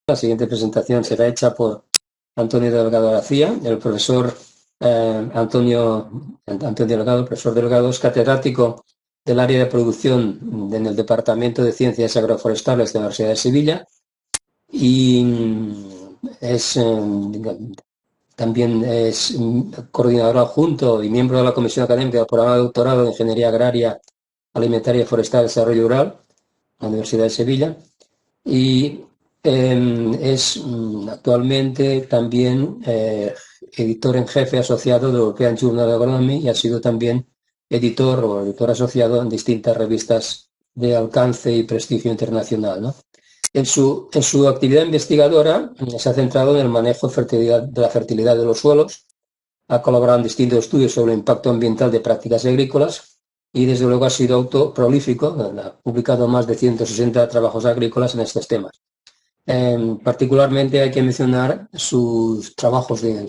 La siguiente presentación será hecha por Antonio Delgado García. El profesor Antonio Delgado, profesor Delgado, es catedrático del área de producción en el Departamento de Ciencias Agroforestales de la Universidad de Sevilla y también es coordinador adjunto y miembro de la Comisión Académica del Programa de Doctorado de Ingeniería Agraria, Alimentaria y Forestal de Desarrollo Rural, en la Universidad de Sevilla. Y es actualmente también editor en jefe asociado del European Journal of Agronomy y ha sido también editor o editor asociado en distintas revistas de alcance y prestigio internacional, ¿no? En su actividad investigadora se ha centrado en el manejo de la fertilidad de los suelos, ha colaborado en distintos estudios sobre el impacto ambiental de prácticas agrícolas y desde luego ha sido autoprolífico, ha publicado más de 160 trabajos agrícolas en estos temas. Particularmente hay que mencionar sus trabajos de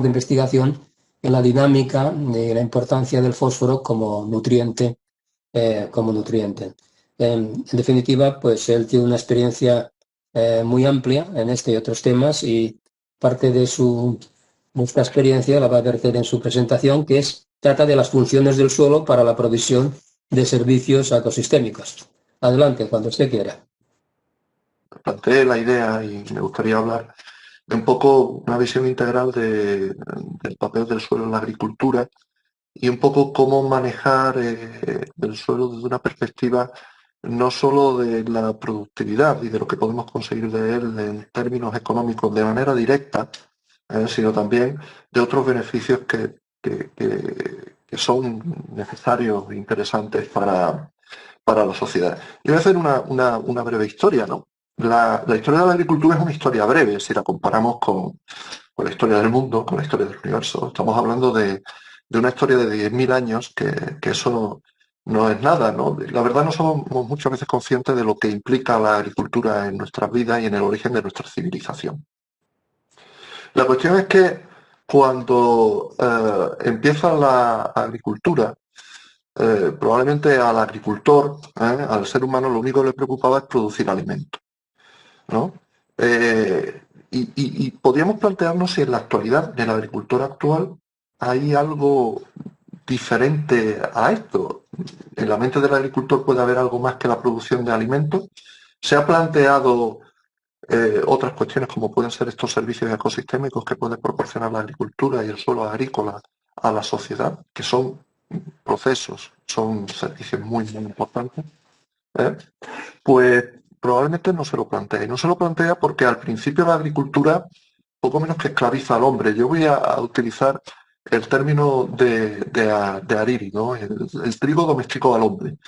investigación en la dinámica de la importancia del fósforo como nutriente. En definitiva, pues él tiene una experiencia muy amplia en este y otros temas y parte de esta experiencia la va a verter en su presentación, trata de las funciones del suelo para la provisión de servicios ecosistémicos. Adelante, cuando usted quiera. Planteé la idea y me gustaría hablar de un poco una visión integral del papel del suelo en la agricultura y un poco cómo manejar el suelo desde una perspectiva no solo de la productividad y de lo que podemos conseguir de él en términos económicos de manera directa, sino también de otros beneficios que son necesarios e interesantes para la sociedad. Y voy a hacer una breve historia, ¿no? La historia de la agricultura es una historia breve, si la comparamos con la historia del mundo, con la historia del universo. Estamos hablando de una historia de 10.000 años, que eso no es nada, ¿no? La verdad no somos muchas veces conscientes de lo que implica la agricultura en nuestras vidas y en el origen de nuestra civilización. La cuestión es que cuando empieza la agricultura, probablemente al agricultor, al ser humano, lo único que le preocupaba es producir alimento, ¿no? Y podríamos plantearnos si en la actualidad, en la agricultura actual, hay algo diferente a esto. En la mente del agricultor puede haber algo más que la producción de alimentos. Se ha planteado otras cuestiones como pueden ser estos servicios ecosistémicos que puede proporcionar la agricultura y el suelo agrícola a la sociedad, que son procesos, son servicios muy importantes, ¿eh? Pues probablemente no se lo plantea. Y no se lo plantea porque al principio la agricultura poco menos que esclaviza al hombre. Yo voy a utilizar el término de Hariri, ¿no? El trigo domesticó al hombre.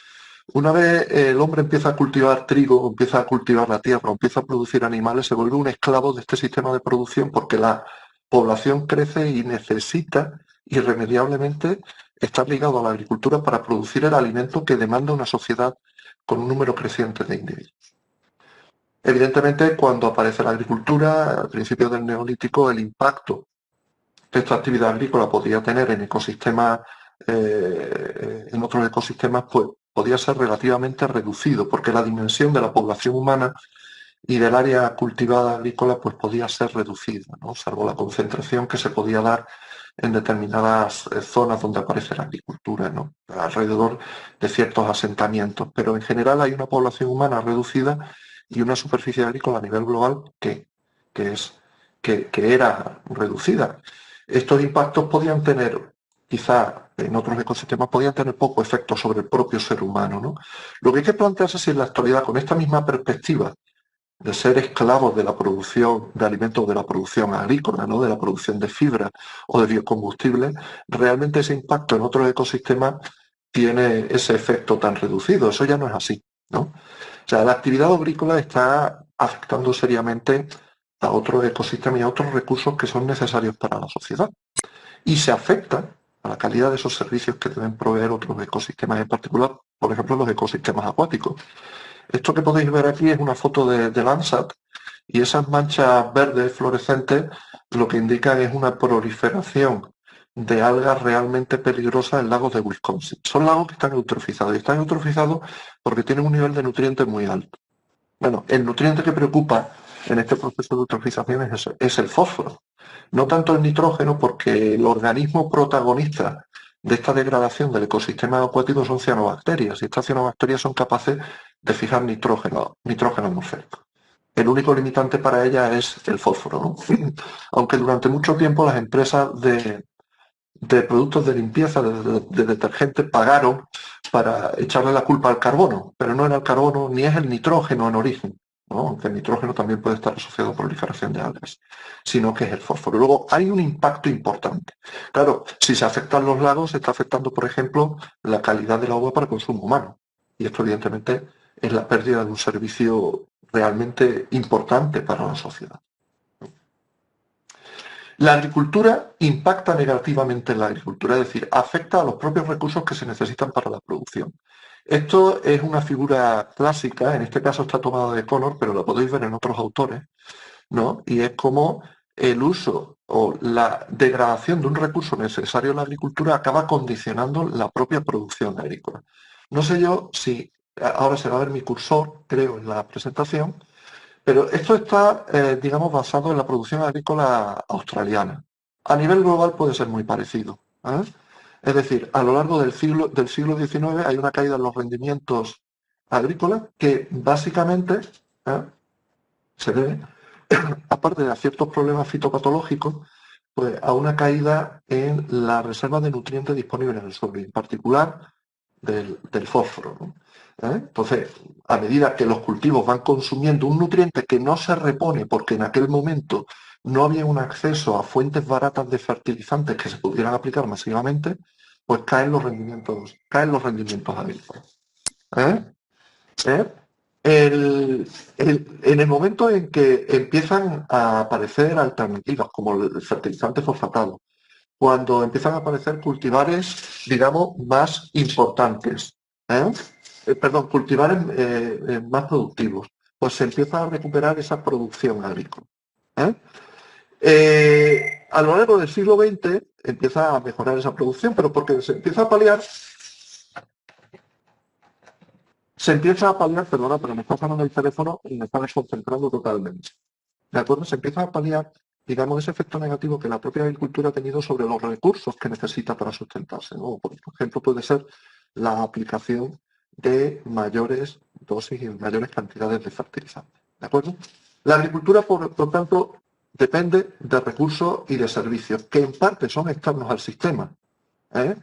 Una vez el hombre empieza a cultivar trigo, empieza a cultivar la tierra, empieza a producir animales, se vuelve un esclavo de este sistema de producción porque la población crece y necesita irremediablemente estar ligado a la agricultura para producir el alimento que demanda una sociedad con un número creciente de individuos. Evidentemente, cuando aparece la agricultura, al principio del Neolítico, el impacto que esta actividad agrícola podía tener en ecosistemas, en otros ecosistemas, pues podía ser relativamente reducido, porque la dimensión de la población humana y del área cultivada agrícola pues podía ser reducida, ¿no? Salvo la concentración que se podía dar en determinadas zonas donde aparece la agricultura, ¿no? Alrededor de ciertos asentamientos. Pero en general hay una población humana reducida y una superficie agrícola a nivel global que era reducida. Estos impactos podían tener, quizá en otros ecosistemas, podían tener poco efecto sobre el propio ser humano, ¿no? Lo que hay que plantearse es si en la actualidad, con esta misma perspectiva de ser esclavos de la producción de alimentos, de la producción agrícola, ¿no? De la producción de fibra o de biocombustible, realmente ese impacto en otros ecosistemas tiene ese efecto tan reducido. Eso ya no es así, ¿no? O sea, la actividad agrícola está afectando seriamente a otros ecosistemas y a otros recursos que son necesarios para la sociedad. Y se afecta a la calidad de esos servicios que deben proveer otros ecosistemas, en particular, por ejemplo, los ecosistemas acuáticos. Esto que podéis ver aquí es una foto de Landsat y esas manchas verdes fluorescentes lo que indican es una proliferación de algas realmente peligrosas en lagos de Wisconsin. Son lagos que están eutrofizados y están eutrofizados porque tienen un nivel de nutrientes muy alto. Bueno, el nutriente que preocupa en este proceso de eutrofización es el fósforo. No tanto el nitrógeno, porque el organismo protagonista de esta degradación del ecosistema acuático son cianobacterias, y estas cianobacterias son capaces de fijar nitrógeno atmosférico. El único limitante para ellas es el fósforo, ¿no? Aunque durante mucho tiempo las empresas de productos de limpieza, de detergentes, pagaron para echarle la culpa al carbono, pero no era el carbono ni es el nitrógeno en origen, ¿no? Aunque el nitrógeno también puede estar asociado a proliferación de algas, sino que es el fósforo. Luego hay un impacto importante. Claro, si se afectan los lagos, se está afectando, por ejemplo, la calidad del agua para consumo humano. Y esto, evidentemente, es la pérdida de un servicio realmente importante para la sociedad. La agricultura impacta negativamente en la agricultura, es decir, afecta a los propios recursos que se necesitan para la producción. Esto es una figura clásica, en este caso está tomada de Connor, pero la podéis ver en otros autores, ¿no? Y es como el uso o la degradación de un recurso necesario en la agricultura acaba condicionando la propia producción agrícola. No sé yo si ahora se va a ver mi cursor, creo, en la presentación, pero esto está, digamos, basado en la producción agrícola australiana. A nivel global puede ser muy parecido, ¿eh? Es decir, a lo largo del siglo XIX hay una caída en los rendimientos agrícolas que básicamente se debe, aparte de a ciertos problemas fitopatológicos, pues a una caída en la reserva de nutrientes disponibles en el suelo, y en particular del fósforo, ¿no? Entonces, a medida que los cultivos van consumiendo un nutriente que no se repone porque en aquel momento no había un acceso a fuentes baratas de fertilizantes que se pudieran aplicar masivamente, pues caen los rendimientos agrícolas. ¿Eh? ¿Eh? En el momento en que empiezan a aparecer alternativas como el fertilizante fosfatado, cuando empiezan a aparecer cultivares, digamos, más importantes, ¿eh? Perdón, cultivares más productivos, pues se empieza a recuperar esa producción agrícola. ¿Eh? A lo largo del siglo XX empieza a mejorar esa producción, pero porque se empieza a paliar, perdona, pero me está sonando el teléfono y me está desconcentrando totalmente. ¿De acuerdo? Se empieza a paliar, digamos, ese efecto negativo que la propia agricultura ha tenido sobre los recursos que necesita para sustentarse, ¿no? Por ejemplo, puede ser la aplicación de mayores dosis y mayores cantidades de fertilizantes. ¿De acuerdo? La agricultura, por tanto, depende de recursos y de servicios que en parte son externos al sistema, ¿eh?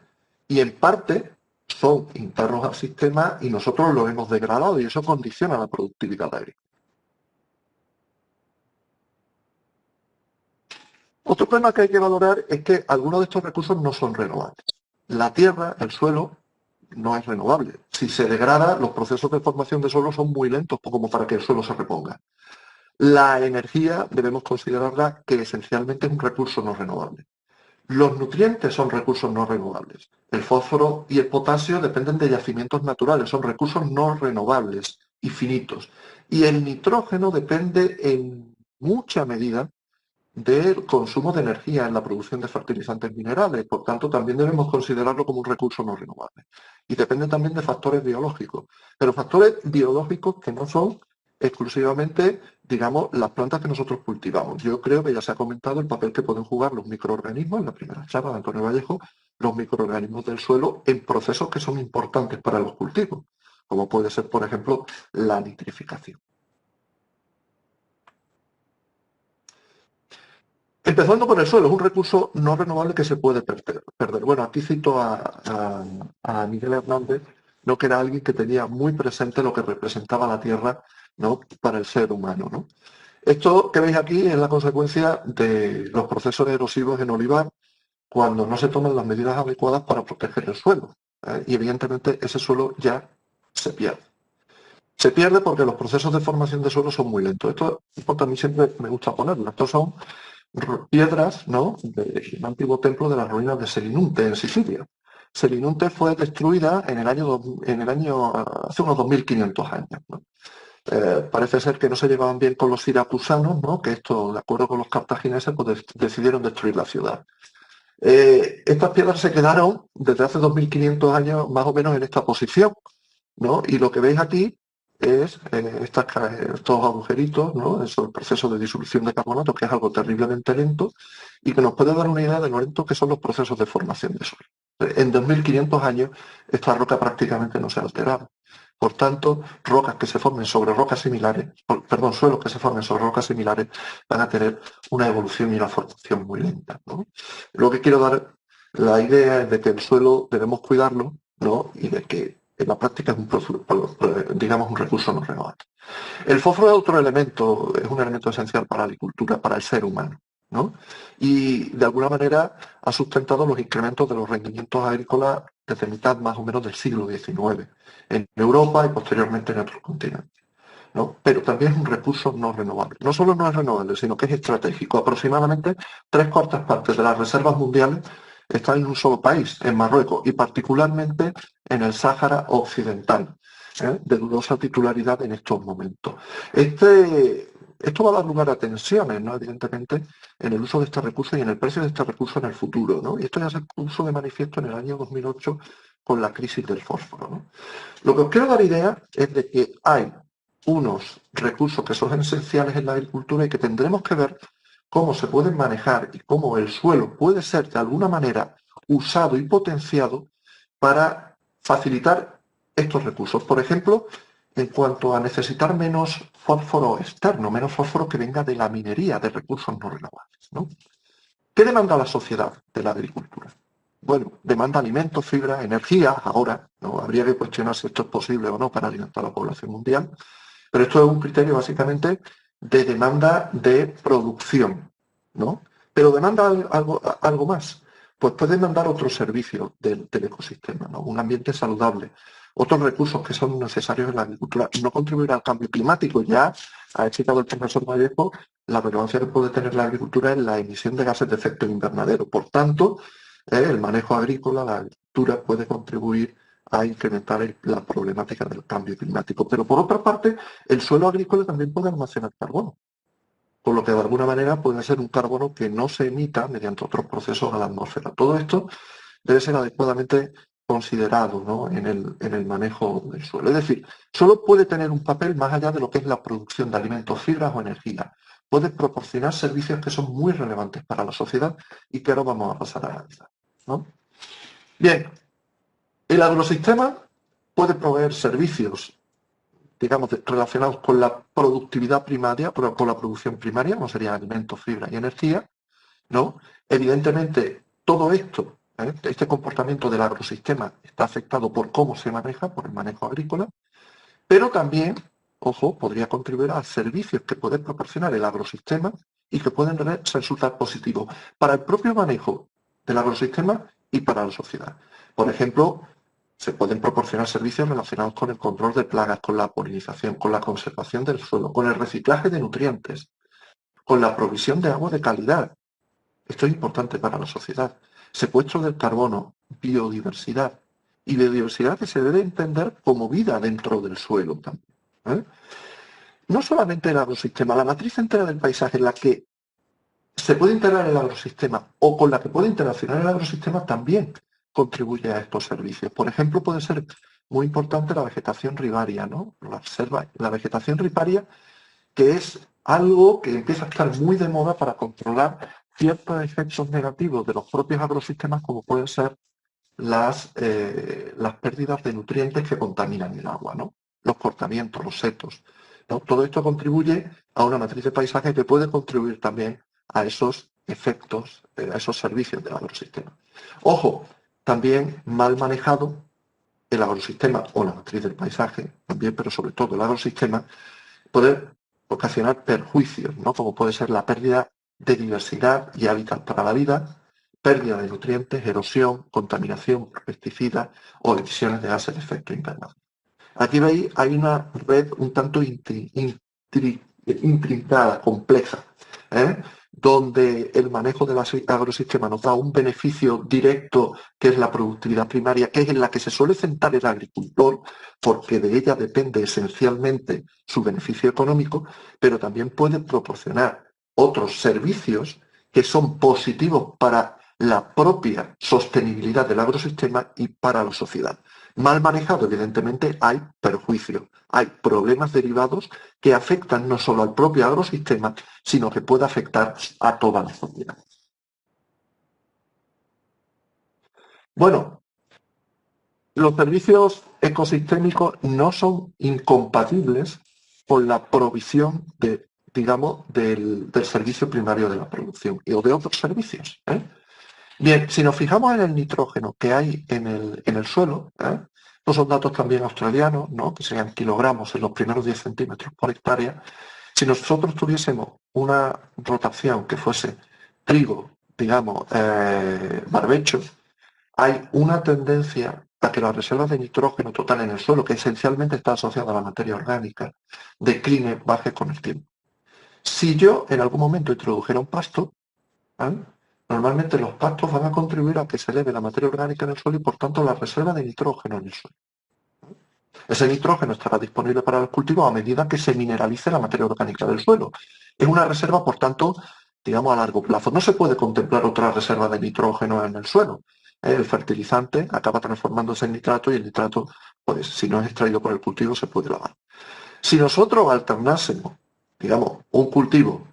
Y en parte son internos al sistema y nosotros los hemos degradado y eso condiciona la productividad agrícola. Otro problema que hay que valorar es que algunos de estos recursos no son renovables. La tierra, el suelo, no es renovable. Si se degrada, los procesos de formación de suelo son muy lentos como para que el suelo se reponga. La energía debemos considerarla que esencialmente es un recurso no renovable. Los nutrientes son recursos no renovables. El fósforo y el potasio dependen de yacimientos naturales, son recursos no renovables y finitos. Y el nitrógeno depende en mucha medida del consumo de energía en la producción de fertilizantes minerales. Por tanto, también debemos considerarlo como un recurso no renovable. Y depende también de factores biológicos, pero factores biológicos que no son exclusivamente, digamos, las plantas que nosotros cultivamos. Yo creo que ya se ha comentado el papel que pueden jugar los microorganismos en la primera charla de Antonio Vallejo, los microorganismos del suelo en procesos que son importantes para los cultivos, como puede ser, por ejemplo, la nitrificación. Empezando por el suelo, es un recurso no renovable que se puede perder. Bueno, aquí cito a Miguel Hernández, ¿no? Que era alguien que tenía muy presente lo que representaba la tierra, ¿no? Para el ser humano, ¿no? Esto que veis aquí es la consecuencia de los procesos erosivos en olivar cuando no se toman las medidas adecuadas para proteger el suelo, ¿eh? Y evidentemente ese suelo ya se pierde. Se pierde porque los procesos de formación de suelo son muy lentos. Esto es porque a mí siempre me gusta ponerlo. Estos son piedras, ¿no? De un antiguo templo de las ruinas de Selinunte, en Sicilia. Selinunte fue destruida hace unos 2500 años, ¿no? Parece ser que no se llevaban bien con los siracusanos, ¿no? Que esto, de acuerdo con los cartagineses, pues decidieron destruir la ciudad. Estas piedras se quedaron desde hace 2500 años más o menos en esta posición, ¿no? Y lo que veis aquí es estos agujeritos, ¿no? Eso, el proceso de disolución de carbonato, que es algo terriblemente lento y que nos puede dar una idea de lo lento que son los procesos de formación de suelo. En 2500 años esta roca prácticamente no se ha alterado. Por tanto, rocas que se formen sobre rocas similares, perdón, suelos que se formen sobre rocas similares van a tener una evolución y una formación muy lenta, ¿no? Lo que quiero dar la idea es de que el suelo debemos cuidarlo, ¿no? Y de que en la práctica es digamos, un recurso no renovable. El fósforo es otro elemento, es un elemento esencial para la agricultura, para el ser humano, ¿no? Y de alguna manera ha sustentado los incrementos de los rendimientos agrícolas desde mitad más o menos del siglo XIX, en Europa y posteriormente en otros continentes, ¿no? Pero también es un recurso no renovable. No solo no es renovable, sino que es estratégico. Aproximadamente 3/4 de las reservas mundiales están en un solo país, en Marruecos, y particularmente en el Sáhara Occidental, de dudosa titularidad en estos momentos. Esto va a dar lugar a tensiones, ¿no? Evidentemente, en el uso de este recurso y en el precio de este recurso en el futuro, ¿no? Y esto ya se puso de manifiesto en el año 2008 con la crisis del fósforo, ¿no? Lo que os quiero dar idea es de que hay unos recursos que son esenciales en la agricultura y que tendremos que ver cómo se pueden manejar y cómo el suelo puede ser de alguna manera usado y potenciado para facilitar estos recursos. Por ejemplo, en cuanto a necesitar menos fósforo externo, menos fósforo que venga de la minería de recursos no renovables, ¿no? ¿Qué demanda la sociedad de la agricultura? Bueno, demanda alimentos, fibra, energía, ahora, ¿no? Habría que cuestionar si esto es posible o no para alimentar a la población mundial, pero esto es un criterio básicamente de demanda de producción, ¿no? Pero demanda algo más. Pues puede demandar otros servicios del ecosistema, ¿no? Un ambiente saludable, otros recursos que son necesarios en la agricultura, no contribuir al cambio climático. Ya ha explicado el profesor Vallejo la relevancia que puede tener la agricultura en la emisión de gases de efecto invernadero. Por tanto, el manejo agrícola, la agricultura puede contribuir a incrementar la problemática del cambio climático. Pero por otra parte, el suelo agrícola también puede almacenar carbono, por lo que de alguna manera puede ser un carbono que no se emita mediante otros procesos a la atmósfera. Todo esto debe ser adecuadamente considerado, ¿no? en el manejo del suelo. Es decir, solo puede tener un papel más allá de lo que es la producción de alimentos, fibras o energía. Puede proporcionar servicios que son muy relevantes para la sociedad y que ahora vamos a pasar a analizar, ¿no? Bien, el agrosistema puede proveer servicios, digamos, relacionados con la productividad primaria, con la producción primaria, como serían alimentos, fibra y energía, ¿no? Evidentemente, todo esto, este comportamiento del agrosistema está afectado por cómo se maneja, por el manejo agrícola, pero también, ojo, podría contribuir a servicios que puede proporcionar el agrosistema y que pueden resultar positivos para el propio manejo del agrosistema y para la sociedad. Por ejemplo, se pueden proporcionar servicios relacionados con el control de plagas, con la polinización, con la conservación del suelo, con el reciclaje de nutrientes, con la provisión de agua de calidad. Esto es importante para la sociedad. Secuestro del carbono, biodiversidad. Y biodiversidad que se debe entender como vida dentro del suelo también, ¿eh? No solamente el agrosistema, la matriz entera del paisaje en la que se puede integrar el agrosistema o con la que puede interaccionar el agrosistema también contribuye a estos servicios. Por ejemplo, puede ser muy importante la vegetación riparia, ¿no? La vegetación riparia, que es algo que empieza a estar muy de moda para controlar ciertos efectos negativos de los propios agrosistemas, como pueden ser las pérdidas de nutrientes que contaminan el agua, ¿no? Los cortamientos, los setos, ¿no? Todo esto contribuye a una matriz de paisaje que puede contribuir también a esos efectos, a esos servicios del agrosistema. Ojo, también mal manejado el agrosistema o la matriz del paisaje, también, pero sobre todo el agrosistema, puede ocasionar perjuicios, ¿no? Como puede ser la pérdida de diversidad y hábitat para la vida, pérdida de nutrientes, erosión, contaminación por pesticidas o emisiones de gases de efecto invernadero. Aquí veis, hay una red un tanto intrincada, compleja, donde el manejo del agrosistema nos da un beneficio directo, que es la productividad primaria, que es en la que se suele centrar el agricultor, porque de ella depende esencialmente su beneficio económico, pero también puede proporcionar otros servicios que son positivos para la propia sostenibilidad del agrosistema y para la sociedad. Mal manejado, evidentemente, hay perjuicios, hay problemas derivados que afectan no solo al propio agrosistema, sino que puede afectar a toda la sociedad. Bueno, los servicios ecosistémicos no son incompatibles con la provisión de, digamos, del servicio primario de la producción o de otros servicios. Bien, si nos fijamos en el nitrógeno que hay en el suelo, estos son datos también australianos, ¿no? Que serían kilogramos en los primeros 10 centímetros por hectárea. Si nosotros tuviésemos una rotación que fuese trigo, digamos, barbecho, hay una tendencia a que las reservas de nitrógeno total en el suelo, que esencialmente está asociada a la materia orgánica, decline, baje con el tiempo. Si yo en algún momento introdujera un pasto, normalmente los pastos van a contribuir a que se eleve la materia orgánica en el suelo y por tanto la reserva de nitrógeno en el suelo. Ese nitrógeno estará disponible para los cultivos a medida que se mineralice la materia orgánica del suelo. Es una reserva, por tanto, digamos, a largo plazo. No se puede contemplar otra reserva de nitrógeno en el suelo. El fertilizante acaba transformándose en nitrato y el nitrato, pues, si no es extraído por el cultivo, se puede lavar. Si nosotros alternásemos, digamos, un cultivo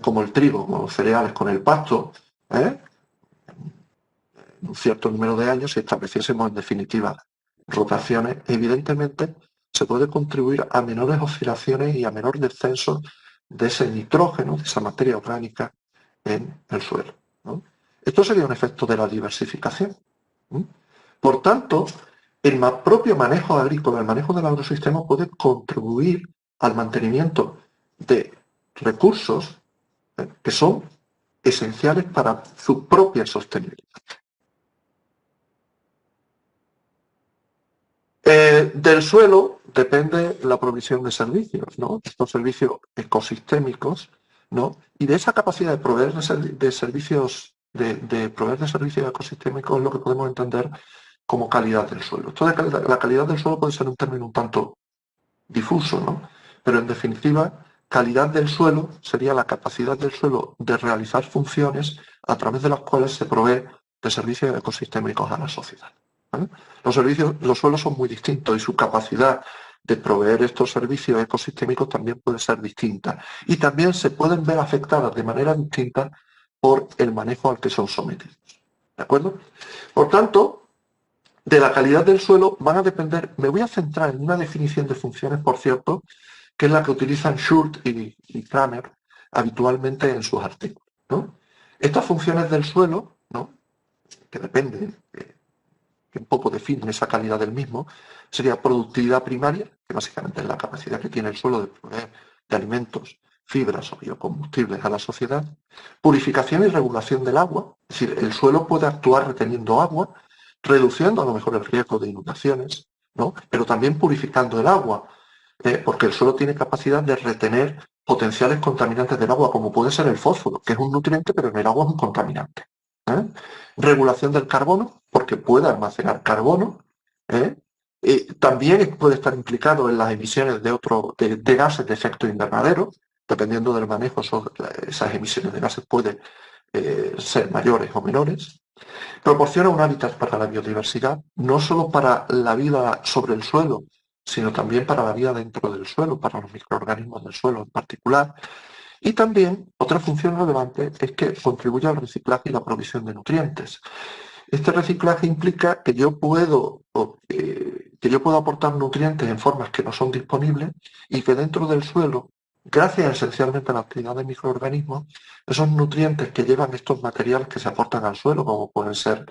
como el trigo, como los cereales, con el pasto, un cierto número de años, si estableciésemos en definitiva rotaciones, evidentemente se puede contribuir a menores oscilaciones y a menor descenso de ese nitrógeno, de esa materia orgánica en el suelo, ¿no? Esto sería un efecto de la diversificación. Por tanto, el propio manejo agrícola, el manejo del agrosistema puede contribuir al mantenimiento de recursos que son esenciales para su propia sostenibilidad. Del suelo depende la provisión de servicios, ¿no? Estos servicios ecosistémicos, ¿no? Y de esa capacidad de proveer de servicios, de proveer de servicios ecosistémicos es lo que podemos entender como calidad del suelo. Esto de la calidad del suelo puede ser un término un tanto difuso, ¿no? Pero en definitiva, calidad del suelo sería la capacidad del suelo de realizar funciones a través de las cuales se provee de servicios ecosistémicos a la sociedad. Los suelos son muy distintos y su capacidad de proveer estos servicios ecosistémicos también puede ser distinta. Y también se pueden ver afectadas de manera distinta por el manejo al que son sometidos. ¿De acuerdo? Por tanto, de la calidad del suelo van a depender, me voy a centrar en una definición de funciones, por cierto, que es la que utilizan Schultz y Kramer habitualmente en sus artículos, ¿no? Estas funciones del suelo, ¿no? Que dependen, que un poco definen esa calidad del mismo, sería productividad primaria, que básicamente es la capacidad que tiene el suelo de proveer de alimentos, fibras o biocombustibles a la sociedad, purificación y regulación del agua, es decir, el suelo puede actuar reteniendo agua, reduciendo a lo mejor el riesgo de inundaciones, ¿no? Pero también purificando el agua, porque el suelo tiene capacidad de retener potenciales contaminantes del agua, como puede ser el fósforo, que es un nutriente, pero en el agua es un contaminante. Regulación del carbono, porque puede almacenar carbono. También puede estar implicado en las emisiones de gases de efecto invernadero. Dependiendo del manejo, esas emisiones de gases pueden ser mayores o menores. Proporciona un hábitat para la biodiversidad, no solo para la vida sobre el suelo, sino también para la vida dentro del suelo, para los microorganismos del suelo en particular. Y también otra función relevante es que contribuye al reciclaje y la provisión de nutrientes. Este reciclaje implica que yo puedo aportar nutrientes en formas que no son disponibles y que dentro del suelo, gracias esencialmente a la actividad de microorganismos, esos nutrientes que llevan estos materiales que se aportan al suelo, como pueden ser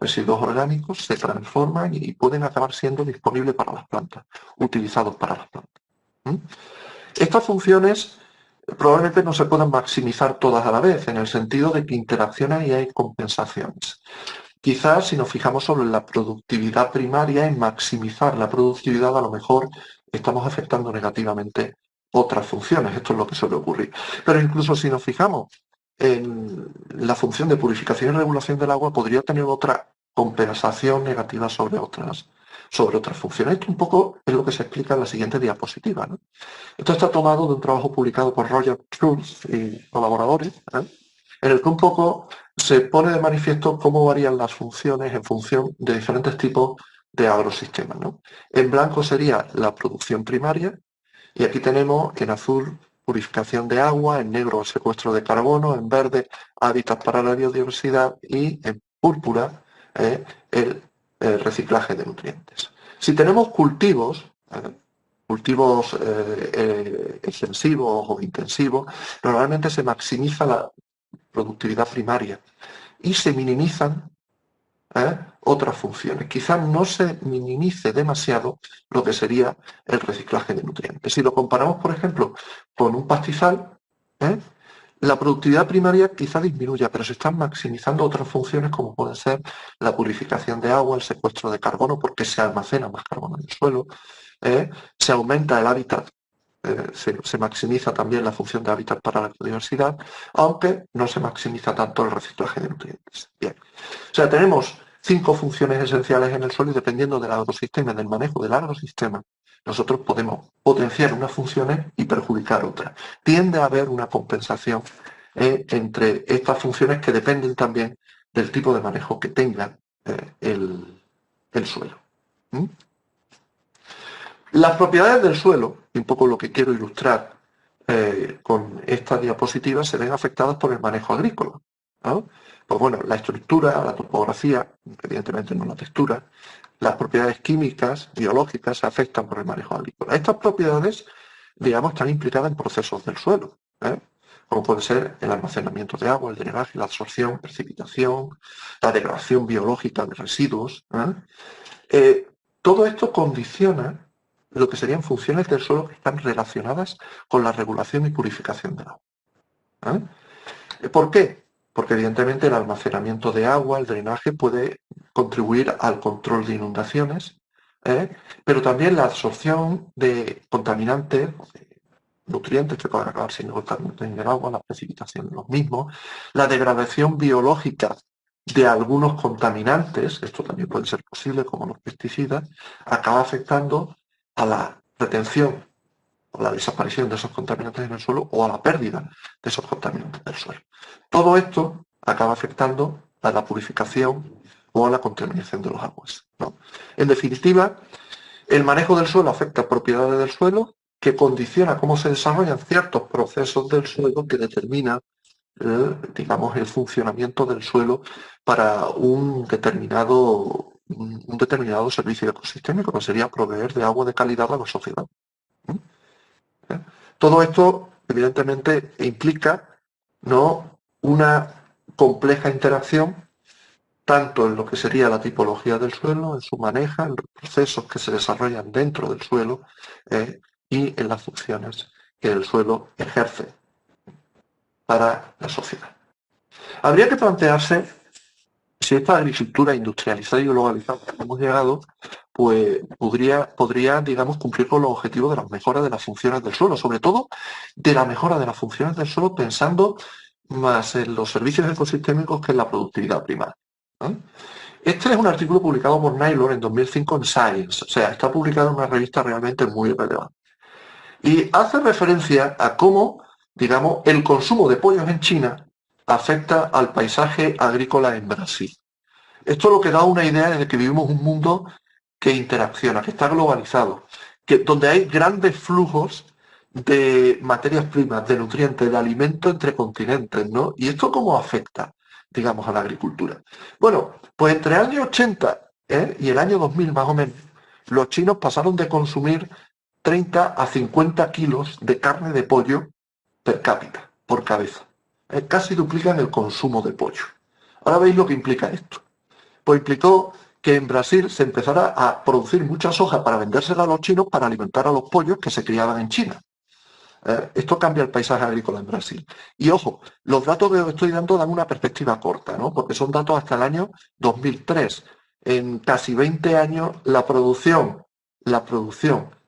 residuos orgánicos, se transforman y pueden acabar siendo disponibles para las plantas, utilizados para las plantas. Estas funciones probablemente no se puedan maximizar todas a la vez, en el sentido de que interaccionan y hay compensaciones. Quizás si nos fijamos solo en la productividad primaria, en maximizar la productividad, a lo mejor estamos afectando negativamente otras funciones. Esto es lo que suele ocurrir. Pero incluso si nos fijamos en la función de purificación y regulación del agua, podría tener otra compensación negativa sobre otras funciones. Esto un poco es lo que se explica en la siguiente diapositiva, ¿no? Esto está tomado de un trabajo publicado por Roger Schultz y colaboradores, en el que un poco se pone de manifiesto cómo varían las funciones en función de diferentes tipos de agrosistemas, ¿no? En blanco sería la producción primaria y aquí tenemos en azul purificación de agua, en negro secuestro de carbono, en verde hábitats para la biodiversidad y en púrpura el reciclaje de nutrientes. Si tenemos cultivos, extensivos o intensivos, normalmente se maximiza la productividad primaria y se minimizan otras funciones. Quizás no se minimice demasiado lo que sería el reciclaje de nutrientes. Si lo comparamos, por ejemplo, con un pastizal, la productividad primaria quizá disminuya, pero se están maximizando otras funciones como pueden ser la purificación de agua, el secuestro de carbono, porque se almacena más carbono en el suelo, se aumenta el hábitat, se maximiza también la función de hábitat para la biodiversidad, aunque no se maximiza tanto el reciclaje de nutrientes. Bien. O sea, tenemos 5 funciones esenciales en el suelo y dependiendo del agrosistema y del manejo del agrosistema, nosotros podemos potenciar unas funciones y perjudicar otras. Tiende a haber una compensación entre estas funciones que dependen también del tipo de manejo que tenga el suelo. ¿Mm? Las propiedades del suelo, y un poco lo que quiero ilustrar con esta diapositiva, se ven afectadas por el manejo agrícola, ¿no? Pues bueno, la estructura, la topografía, evidentemente no la textura, las propiedades químicas, biológicas, se afectan por el manejo agrícola. Estas propiedades, digamos, están implicadas en procesos del suelo, como puede ser el almacenamiento de agua, el drenaje, la absorción, precipitación, la degradación biológica de residuos. Todo esto condiciona lo que serían funciones del suelo que están relacionadas con la regulación y purificación del agua. ¿Por qué? Porque evidentemente el almacenamiento de agua, el drenaje puede contribuir al control de inundaciones, pero también la absorción de contaminantes, nutrientes que pueden acabar siendo contaminantes en el agua, la precipitación de los mismos, la degradación biológica de algunos contaminantes, esto también puede ser posible como los pesticidas, acaba afectando a la retención o la desaparición de esos contaminantes en el suelo o a la pérdida de esos contaminantes del suelo. Todo esto acaba afectando a la purificación o a la contaminación de los aguas, ¿no? En definitiva, el manejo del suelo afecta propiedades del suelo que condiciona cómo se desarrollan ciertos procesos del suelo que determinan digamos, el funcionamiento del suelo para un determinado servicio ecosistémico, que sería proveer de agua de calidad a la sociedad. Todo esto, evidentemente, implica, ¿no?, una compleja interacción tanto en lo que sería la tipología del suelo, en su manejo, en los procesos que se desarrollan dentro del suelo y en las funciones que el suelo ejerce para la sociedad. Habría que plantearse si esta agricultura industrializada y globalizada que hemos llegado, pues podría, digamos, cumplir con los objetivos de la mejora de las funciones del suelo, sobre todo de la mejora de las funciones del suelo pensando más en los servicios ecosistémicos que en la productividad primaria, ¿no? Este es un artículo publicado por Naylor en 2005 en Science, o sea, está publicado en una revista realmente muy relevante. Y hace referencia a cómo, digamos, el consumo de pollos en China afecta al paisaje agrícola en Brasil. Esto lo que da una idea de que vivimos un mundo que interacciona, que está globalizado, donde hay grandes flujos de materias primas, de nutrientes, de alimentos entre continentes, ¿no? ¿Y esto cómo afecta, digamos, a la agricultura? Bueno, pues entre el año 80 y el año 2000 más o menos, los chinos pasaron de consumir 30 a 50 kilos de carne de pollo per cápita, por cabeza. Casi duplican el consumo de pollo. Ahora veis lo que implica esto. Pues implicó que en Brasil se empezara a producir mucha soja para vendérsela a los chinos para alimentar a los pollos que se criaban en China. Esto cambia el paisaje agrícola en Brasil. Y ojo, los datos que os estoy dando dan una perspectiva corta, ¿no? Porque son datos hasta el año 2003. En casi 20 años la producción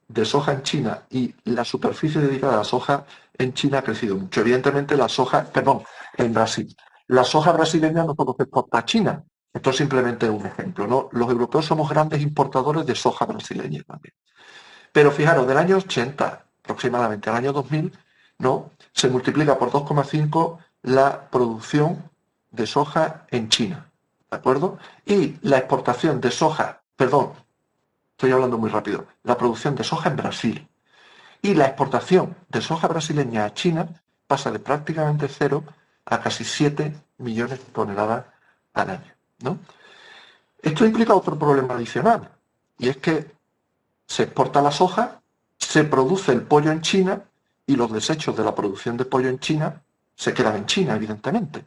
de soja en China y la superficie dedicada a la soja en China ha crecido mucho. Evidentemente en Brasil. La soja brasileña no solo se exporta a China. Esto es simplemente un ejemplo, ¿no? Los europeos somos grandes importadores de soja brasileña también. Pero fijaros, del año 80 aproximadamente al año 2000, ¿no?, se multiplica por 2,5 la producción de soja en China, ¿de acuerdo? Y la exportación de soja, estoy hablando muy rápido, la producción de soja en Brasil. Y la exportación de soja brasileña a China pasa de prácticamente cero a casi 7 millones de toneladas al año, ¿no? Esto implica otro problema adicional, y es que se exporta la soja, se produce el pollo en China y los desechos de la producción de pollo en China se quedan en China, evidentemente.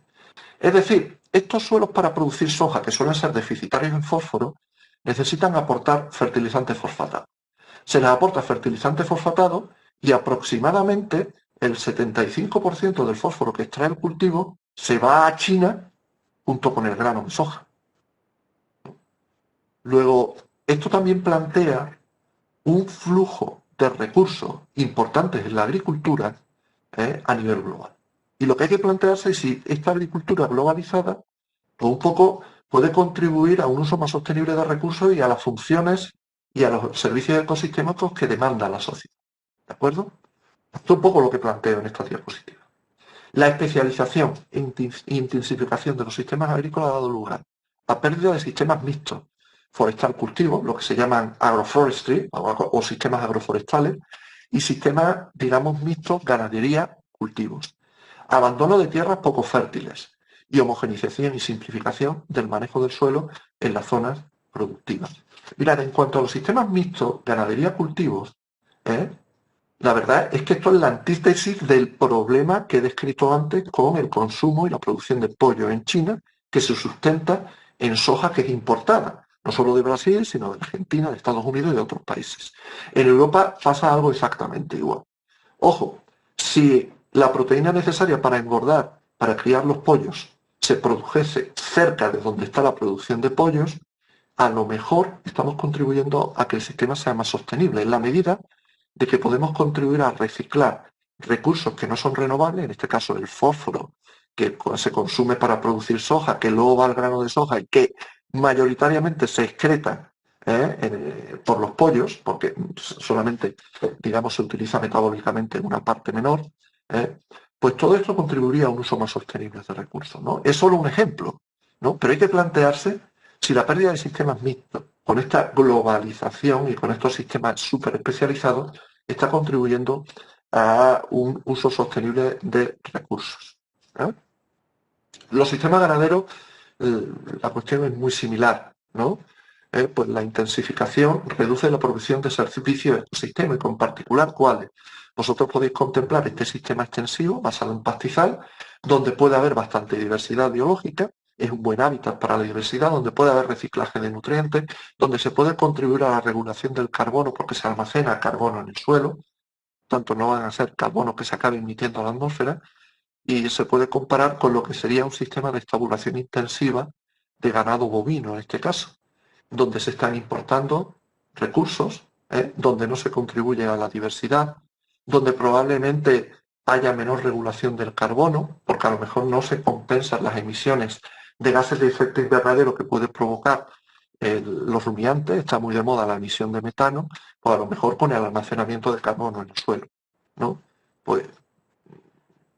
Es decir, estos suelos para producir soja, que suelen ser deficitarios en fósforo, necesitan aportar fertilizantes fosfatados. Se les aporta fertilizante fosfatado y aproximadamente el 75% del fósforo que extrae el cultivo se va a China junto con el grano de soja. Luego, esto también plantea un flujo de recursos importantes en la agricultura a nivel global. Y lo que hay que plantearse es si esta agricultura globalizada pues un poco puede contribuir a un uso más sostenible de recursos y a las funciones y a los servicios ecosistémicos que demanda la sociedad. ¿De acuerdo? Esto es un poco lo que planteo en esta diapositiva. La especialización e intensificación de los sistemas agrícolas ha dado lugar a pérdida de sistemas mixtos, forestal cultivo, lo que se llaman agroforestry o sistemas agroforestales, y sistemas, digamos, mixtos, ganadería, cultivos. Abandono de tierras poco fértiles y homogenización y simplificación del manejo del suelo en las zonas productivas. Mirad, en cuanto a los sistemas mixtos, ganadería, cultivos, la verdad es que esto es la antítesis del problema que he descrito antes con el consumo y la producción de pollo en China, que se sustenta en soja que es importada, no solo de Brasil, sino de Argentina, de Estados Unidos y de otros países. En Europa pasa algo exactamente igual. Ojo, si la proteína necesaria para engordar, para criar los pollos, se produjese cerca de donde está la producción de pollos, a lo mejor estamos contribuyendo a que el sistema sea más sostenible, en la medida de que podemos contribuir a reciclar recursos que no son renovables, en este caso el fósforo, que se consume para producir soja, que luego va al grano de soja y que mayoritariamente se excreta por los pollos, porque solamente, digamos, se utiliza metabólicamente en una parte menor, pues todo esto contribuiría a un uso más sostenible de recursos, ¿no? Es solo un ejemplo, ¿no? Pero hay que plantearse si la pérdida de sistemas mixtos, con esta globalización y con estos sistemas súper especializados, está contribuyendo a un uso sostenible de recursos. Los sistemas ganaderos, la cuestión es muy similar, ¿no? Pues la intensificación reduce la provisión de servicios de ecosistema y con particular cuáles. Vosotros podéis contemplar este sistema extensivo basado en pastizal, donde puede haber bastante diversidad biológica, es un buen hábitat para la diversidad, donde puede haber reciclaje de nutrientes, donde se puede contribuir a la regulación del carbono porque se almacena carbono en el suelo, tanto no van a ser carbono que se acabe emitiendo a la atmósfera, y se puede comparar con lo que sería un sistema de estabulación intensiva de ganado bovino en este caso, donde se están importando recursos, donde no se contribuye a la diversidad, donde probablemente haya menor regulación del carbono, porque a lo mejor no se compensan las emisiones de gases de efecto invernadero que puede provocar los rumiantes, está muy de moda la emisión de metano, pues a lo mejor con el almacenamiento de carbono en el suelo, ¿no? Pues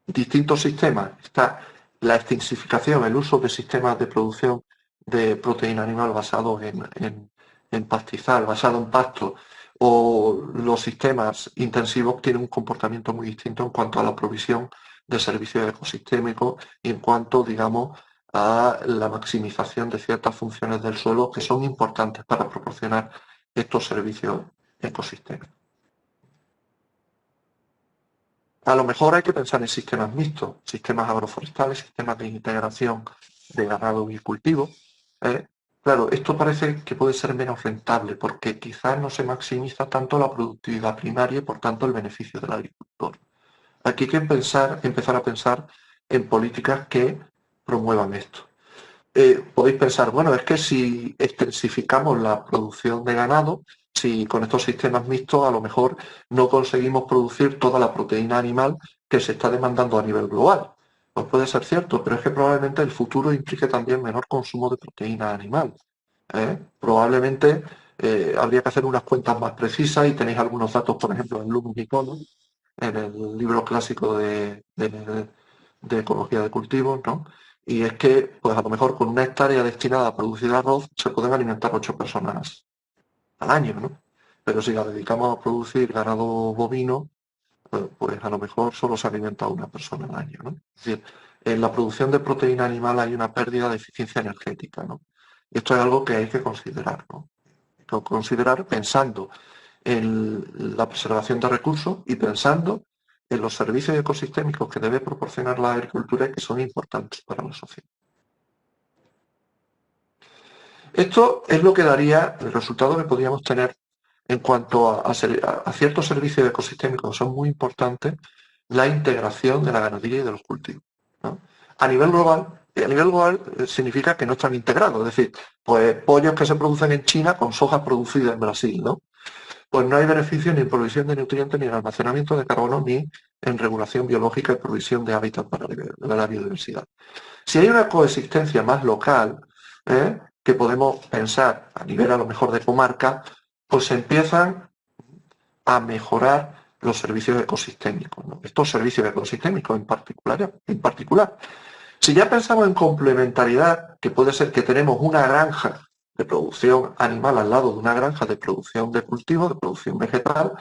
distintos sistemas, está la extensificación, el uso de sistemas de producción de proteína animal basados en pastizal, basado en pasto, o los sistemas intensivos tienen un comportamiento muy distinto en cuanto a la provisión de servicios ecosistémicos y en cuanto, digamos, a la maximización de ciertas funciones del suelo que son importantes para proporcionar estos servicios ecosistémicos. A lo mejor hay que pensar en sistemas mixtos, sistemas agroforestales, sistemas de integración de ganado y cultivo. Claro, esto parece que puede ser menos rentable porque quizás no se maximiza tanto la productividad primaria y por tanto el beneficio del agricultor. Aquí hay que empezar a pensar en políticas que promuevan esto. Podéis pensar, bueno, es que si extensificamos la producción de ganado, si con estos sistemas mixtos a lo mejor no conseguimos producir toda la proteína animal que se está demandando a nivel global. Pues puede ser cierto, pero es que probablemente el futuro implique también menor consumo de proteína animal. Probablemente habría que hacer unas cuentas más precisas y tenéis algunos datos, por ejemplo, en Lumen Economy, en el libro clásico de ecología de cultivos, ¿no? Y es que, pues a lo mejor con una hectárea destinada a producir arroz se pueden alimentar 8 personas. al año, ¿no? Pero si la dedicamos a producir ganado bovino, pues a lo mejor solo se alimenta una persona al año, ¿no? Es decir, en la producción de proteína animal hay una pérdida de eficiencia energética, ¿no? Y esto es algo que hay que considerar, ¿no? Hay que considerar pensando en la preservación de recursos y pensando en los servicios ecosistémicos que debe proporcionar la agricultura y que son importantes para la sociedad. Esto es lo que daría el resultado que podríamos tener en cuanto a ciertos servicios ecosistémicos que son muy importantes, la integración de la ganadería y de los cultivos, ¿no? A nivel global significa que no están integrados, es decir, pues pollos que se producen en China con soja producida en Brasil, ¿no? Pues no hay beneficio ni en provisión de nutrientes, ni en almacenamiento de carbono, ni en regulación biológica y provisión de hábitat para la biodiversidad. Si hay una coexistencia más local, que podemos pensar a nivel a lo mejor de comarca, pues se empiezan a mejorar los servicios ecosistémicos, ¿no? Estos servicios ecosistémicos en particular. Si ya pensamos en complementariedad, que puede ser que tenemos una granja de producción animal al lado de una granja de producción de cultivo, de producción vegetal,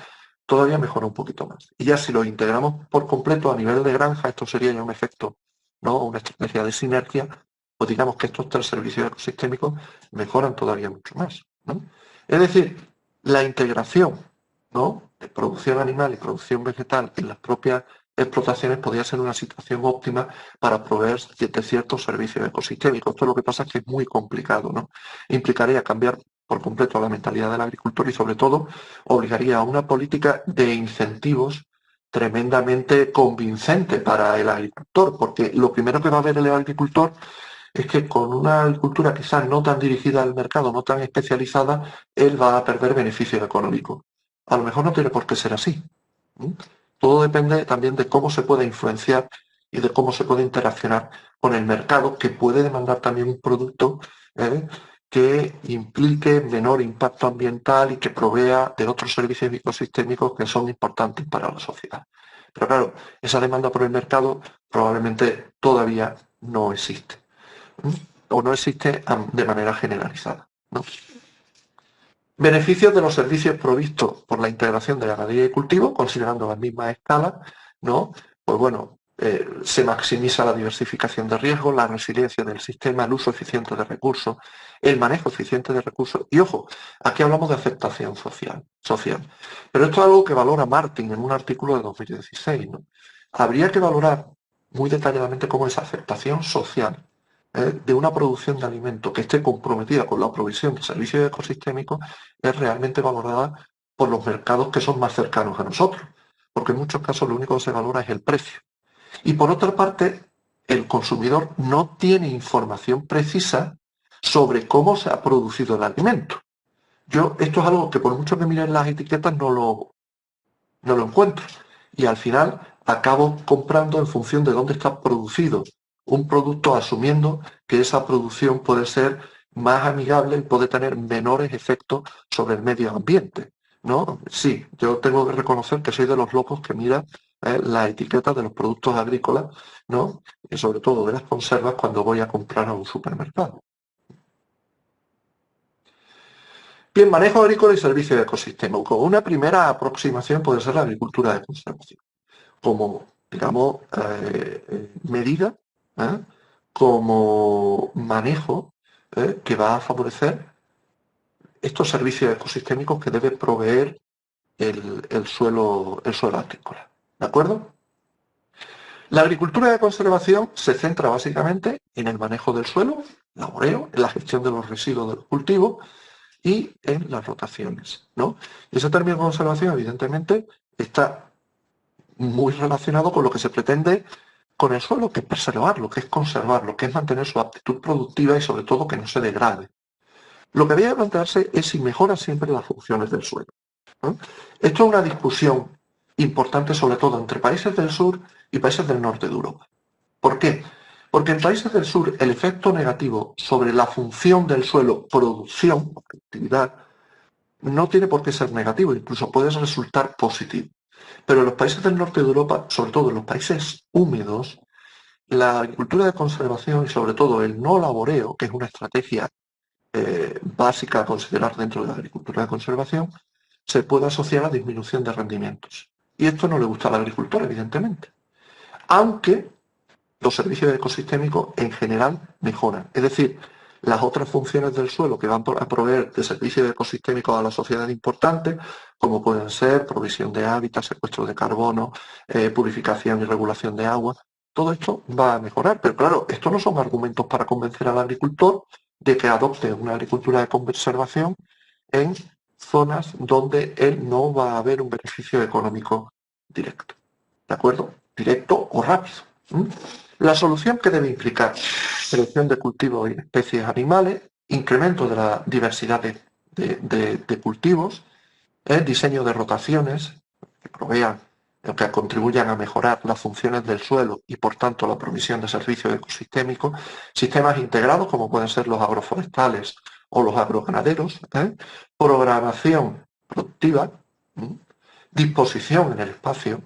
todavía mejora un poquito más. Y ya si lo integramos por completo a nivel de granja, esto sería ya un efecto, ¿no? Una estrategia de sinergia, pues digamos que estos tres servicios ecosistémicos mejoran todavía mucho más, ¿no? Es decir, la integración, ¿no?, de producción animal y producción vegetal en las propias explotaciones podría ser una situación óptima para proveer de ciertos servicios ecosistémicos. Esto lo que pasa es que es muy complicado, ¿no? Implicaría cambiar por completo la mentalidad del agricultor y sobre todo obligaría a una política de incentivos tremendamente convincente para el agricultor, porque lo primero que va a ver el agricultor es que con una agricultura quizás no tan dirigida al mercado, no tan especializada, él va a perder beneficios económicos. A lo mejor no tiene por qué ser así. Todo depende también de cómo se puede influenciar y de cómo se puede interaccionar con el mercado, que puede demandar también un producto que implique menor impacto ambiental y que provea de otros servicios ecosistémicos que son importantes para la sociedad. Pero claro, esa demanda por el mercado probablemente todavía no existe, o no existe de manera generalizada, ¿no? Beneficios de los servicios provistos por la integración de la ganadería y cultivo, considerando las mismas escalas, ¿no? Pues bueno, se maximiza la diversificación de riesgos, la resiliencia del sistema, el uso eficiente de recursos, el manejo eficiente de recursos. Y ojo, aquí hablamos de aceptación social. Pero esto es algo que valora Martin en un artículo de 2016, ¿no? Habría que valorar muy detalladamente cómo esa aceptación social de una producción de alimentos que esté comprometida con la provisión de servicios ecosistémicos es realmente valorada por los mercados que son más cercanos a nosotros, porque en muchos casos lo único que se valora es el precio. Y por otra parte, el consumidor no tiene información precisa sobre cómo se ha producido el alimento. Esto es algo que por mucho que miren las etiquetas no lo encuentro. Y al final acabo comprando en función de dónde está producido un producto, asumiendo que esa producción puede ser más amigable y puede tener menores efectos sobre el medio ambiente, ¿no? Sí, yo tengo que reconocer que soy de los locos que mira la etiqueta de los productos agrícolas, ¿no? Y sobre todo de las conservas cuando voy a comprar a un supermercado. Bien, manejo agrícola y servicios de ecosistema. Una primera aproximación puede ser la agricultura de conservación como, digamos, medida, ¿eh?, como manejo que va a favorecer estos servicios ecosistémicos que debe proveer el suelo agrícola. ¿De acuerdo? La agricultura de conservación se centra básicamente en el manejo del suelo, laboreo, en la gestión de los residuos de los cultivos y en las rotaciones, ¿no? Y ese término de conservación, evidentemente, está muy relacionado con lo que se pretende con el suelo, que es preservarlo, que es conservarlo, que es mantener su aptitud productiva y sobre todo que no se degrade. Lo que había que plantearse es si mejora siempre las funciones del suelo, ¿no? Esto es una discusión importante sobre todo entre países del sur y países del norte de Europa. ¿Por qué? Porque en países del sur el efecto negativo sobre la función del suelo, producción, actividad, no tiene por qué ser negativo, incluso puede resultar positivo. Pero en los países del norte de Europa, sobre todo en los países húmedos, la agricultura de conservación y sobre todo el no laboreo, que es una estrategia básica a considerar dentro de la agricultura de conservación, se puede asociar a disminución de rendimientos. Y esto no le gusta al agricultor, evidentemente. Aunque los servicios ecosistémicos en general mejoran. Es decir, las otras funciones del suelo que van a proveer de servicios ecosistémicos a la sociedad importantes, como pueden ser provisión de hábitat, secuestro de carbono, purificación y regulación de agua, todo esto va a mejorar. Pero claro, estos no son argumentos para convencer al agricultor de que adopte una agricultura de conservación en zonas donde él no va a ver un beneficio económico directo. ¿De acuerdo? Directo o rápido. La solución que debe implicar selección de cultivos y especies animales, incremento de la diversidad de cultivos, diseño de rotaciones que provean que contribuyan a mejorar las funciones del suelo y por tanto la provisión de servicios ecosistémicos, sistemas integrados como pueden ser los agroforestales o los agroganaderos, programación productiva, disposición en el espacio,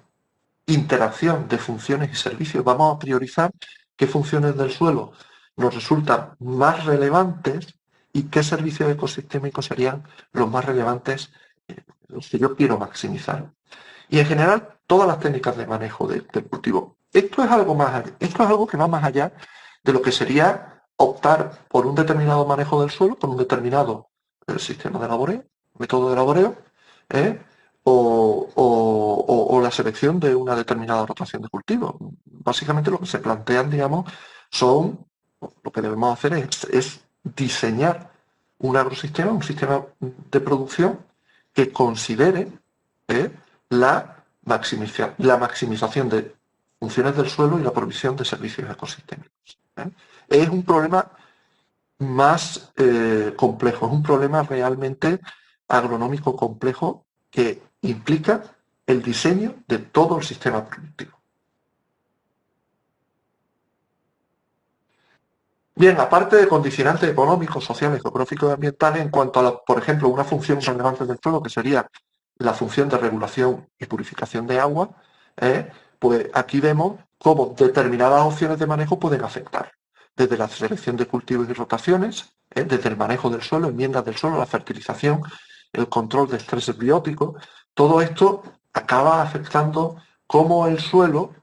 interacción de funciones y servicios. Vamos a priorizar qué funciones del suelo nos resultan más relevantes y qué servicios ecosistémicos serían los más relevantes, los que yo quiero maximizar. Y en general, todas las técnicas de manejo del cultivo. Esto es algo que va más allá de lo que sería optar por un determinado manejo del suelo, por un determinado sistema de laboreo, método de laboreo, o la selección de una determinada rotación de cultivo. Básicamente lo que se plantean, digamos, lo que debemos hacer es diseñar un agrosistema, un sistema de producción que considere la maximización de funciones del suelo y la provisión de servicios ecosistémicos. Es un problema más complejo, es un problema realmente agronómico complejo que implica el diseño de todo el sistema productivo. Bien, aparte de condicionantes económicos, sociales, geográficos y ambientales, en cuanto a, por ejemplo, una función relevante del suelo, que sería la función de regulación y purificación de agua, pues aquí vemos cómo determinadas opciones de manejo pueden afectar. Desde la selección de cultivos y rotaciones, desde el manejo del suelo, enmiendas del suelo, la fertilización, el control de estrés biótico, todo esto acaba afectando cómo el suelo,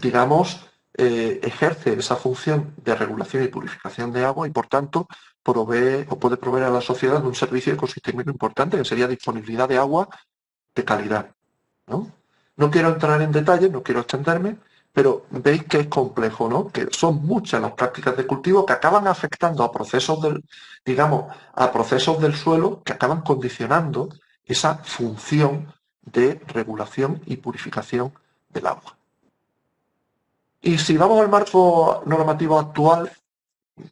digamos, ejerce esa función de regulación y purificación de agua y, por tanto, provee o puede proveer a la sociedad de un servicio ecosistémico importante, que sería disponibilidad de agua de calidad. No quiero entrar en detalles, no quiero extenderme, pero veis que es complejo, ¿no? Que son muchas las prácticas de cultivo que acaban afectando a procesos a procesos del suelo que acaban condicionando esa función de regulación y purificación del agua. Y si vamos al marco normativo actual,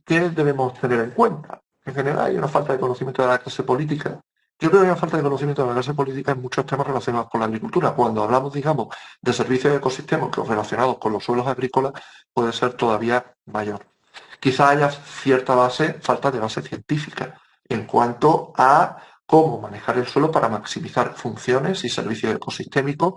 ¿qué debemos tener en cuenta? En general hay una falta de conocimiento de la clase política. Yo creo que hay una falta de conocimiento de la clase política en muchos temas relacionados con la agricultura. Cuando hablamos, digamos, de servicios ecosistémicos relacionados con los suelos agrícolas, puede ser todavía mayor. Quizá haya cierta falta de base científica en cuanto a cómo manejar el suelo para maximizar funciones y servicios ecosistémicos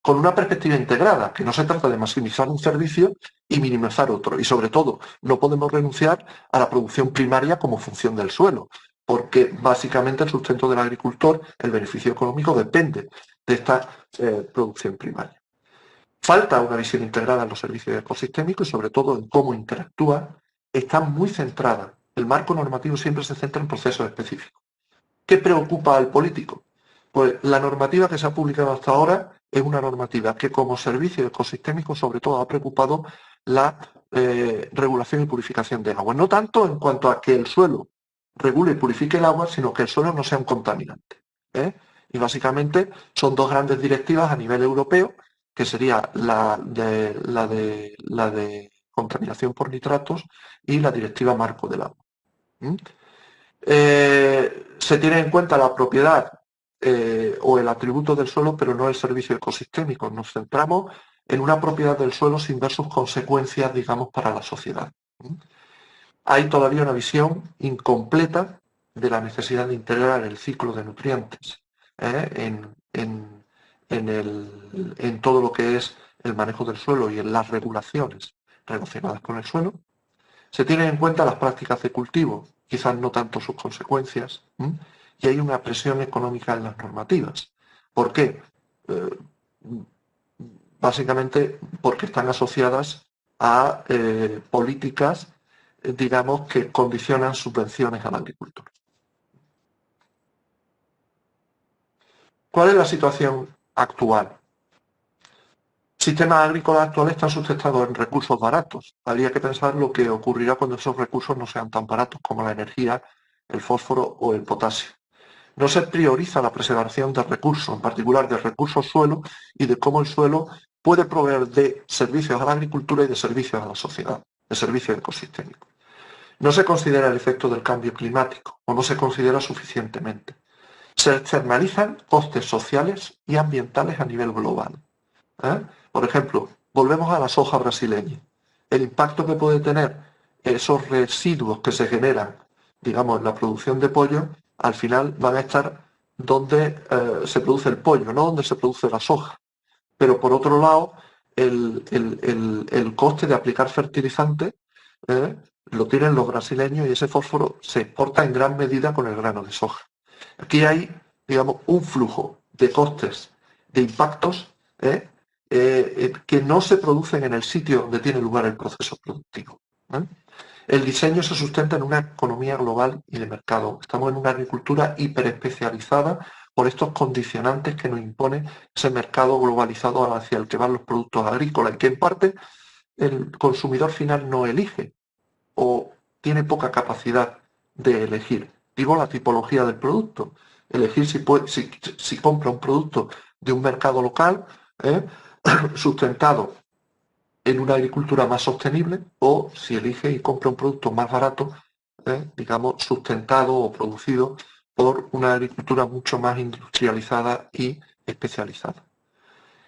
con una perspectiva integrada, que no se trata de maximizar un servicio y minimizar otro. Y sobre todo, no podemos renunciar a la producción primaria como función del suelo, porque básicamente el sustento del agricultor, el beneficio económico, depende de esta producción primaria. Falta una visión integrada en los servicios ecosistémicos y sobre todo en cómo interactúa. Está muy centrada. El marco normativo siempre se centra en procesos específicos. ¿Qué preocupa al político? Pues la normativa que se ha publicado hasta ahora es una normativa que como servicio ecosistémico sobre todo ha preocupado la regulación y purificación del agua. No tanto en cuanto a que el suelo regule y purifique el agua, sino que el suelo no sea un contaminante. Y básicamente son dos grandes directivas a nivel europeo, que sería la de contaminación por nitratos y la directiva marco del agua. Se tiene en cuenta la propiedad o el atributo del suelo, pero no el servicio ecosistémico. Nos centramos en una propiedad del suelo sin ver sus consecuencias, digamos, para la sociedad. Hay todavía una visión incompleta de la necesidad de integrar el ciclo de nutrientes en todo lo que es el manejo del suelo y en las regulaciones relacionadas con el suelo. Se tienen en cuenta las prácticas de cultivo quizás no tanto sus consecuencias, y hay una presión económica en las normativas. ¿Por qué? Básicamente porque están asociadas a políticas, digamos, que condicionan subvenciones a la agricultura. ¿Cuál es la situación actual? Sistemas agrícolas actuales están sustentados en recursos baratos. Habría que pensar lo que ocurrirá cuando esos recursos no sean tan baratos como la energía, el fósforo o el potasio. No se prioriza la preservación de recursos, en particular de recursos suelo y de cómo el suelo puede proveer de servicios a la agricultura y de servicios a la sociedad, de servicios ecosistémicos. No se considera el efecto del cambio climático o no se considera suficientemente. Se externalizan costes sociales y ambientales a nivel global. Por ejemplo, volvemos a la soja brasileña. El impacto que puede tener esos residuos que se generan, digamos, en la producción de pollo, al final van a estar donde se produce el pollo, no donde se produce la soja. Pero por otro lado, el coste de aplicar fertilizantes lo tienen los brasileños y ese fósforo se exporta en gran medida con el grano de soja. Aquí hay, digamos, un flujo de costes, de impactos que no se producen en el sitio donde tiene lugar el proceso productivo. El diseño se sustenta en una economía global y de mercado. Estamos en una agricultura hiperespecializada por estos condicionantes que nos impone ese mercado globalizado hacia el que van los productos agrícolas y que en parte el consumidor final no elige o tiene poca capacidad de elegir. Digo la tipología del producto. Elegir si compra un producto de un mercado local sustentado en una agricultura más sostenible o si elige y compra un producto más barato, digamos, sustentado o producido por una agricultura mucho más industrializada y especializada.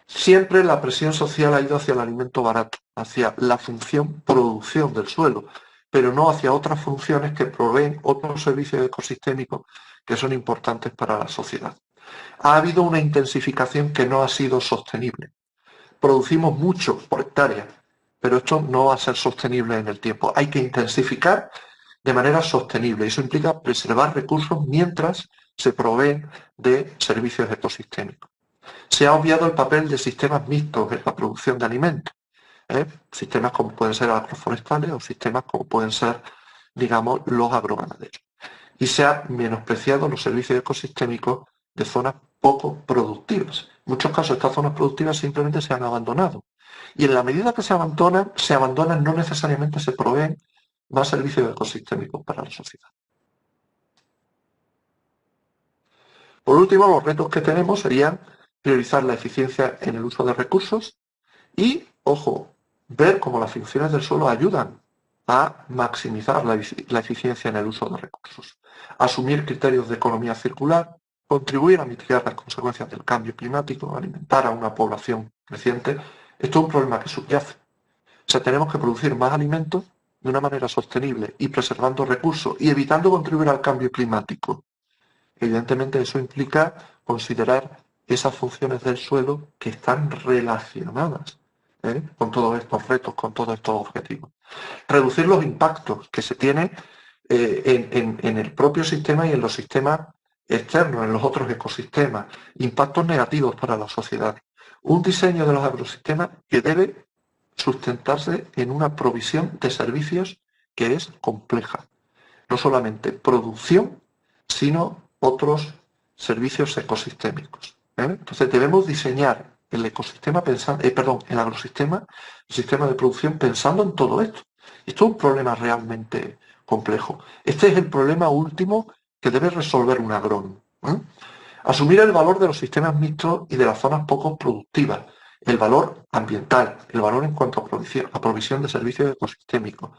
Siempre la presión social ha ido hacia el alimento barato, hacia la función producción del suelo, pero no hacia otras funciones que proveen otros servicios ecosistémicos que son importantes para la sociedad. Ha habido una intensificación que no ha sido sostenible. Producimos mucho por hectárea, pero esto no va a ser sostenible en el tiempo. Hay que intensificar de manera sostenible. Eso implica preservar recursos mientras se proveen de servicios ecosistémicos. Se ha obviado el papel de sistemas mixtos en la producción de alimentos. Sistemas como pueden ser agroforestales o sistemas como pueden ser, digamos, los agroganaderos. Y se han menospreciado los servicios ecosistémicos de zonas poco productivas. En muchos casos estas zonas productivas simplemente se han abandonado. Y en la medida que se abandonan, no necesariamente se proveen más servicios ecosistémicos para la sociedad. Por último, los retos que tenemos serían priorizar la eficiencia en el uso de recursos y, ojo, ver cómo las funciones del suelo ayudan a maximizar la eficiencia en el uso de recursos. Asumir criterios de economía circular, contribuir a mitigar las consecuencias del cambio climático, alimentar a una población creciente. Esto es un problema que subyace. O sea, tenemos que producir más alimentos de una manera sostenible y preservando recursos y evitando contribuir al cambio climático. Evidentemente eso implica considerar esas funciones del suelo que están relacionadas con todos estos retos, con todos estos objetivos. Reducir los impactos que se tienen en el propio sistema y en los sistemas externos, en los otros ecosistemas, impactos negativos para la sociedad. Un diseño de los agrosistemas que debe sustentarse en una provisión de servicios que es compleja. No solamente producción, sino otros servicios ecosistémicos. Entonces debemos diseñar el ecosistema el agrosistema, el sistema de producción pensando en todo esto. Esto es un problema realmente complejo. Este es el problema último que debe resolver un agrónomo. Asumir el valor de los sistemas mixtos y de las zonas poco productivas, el valor ambiental, el valor en cuanto a provisión de servicios ecosistémicos,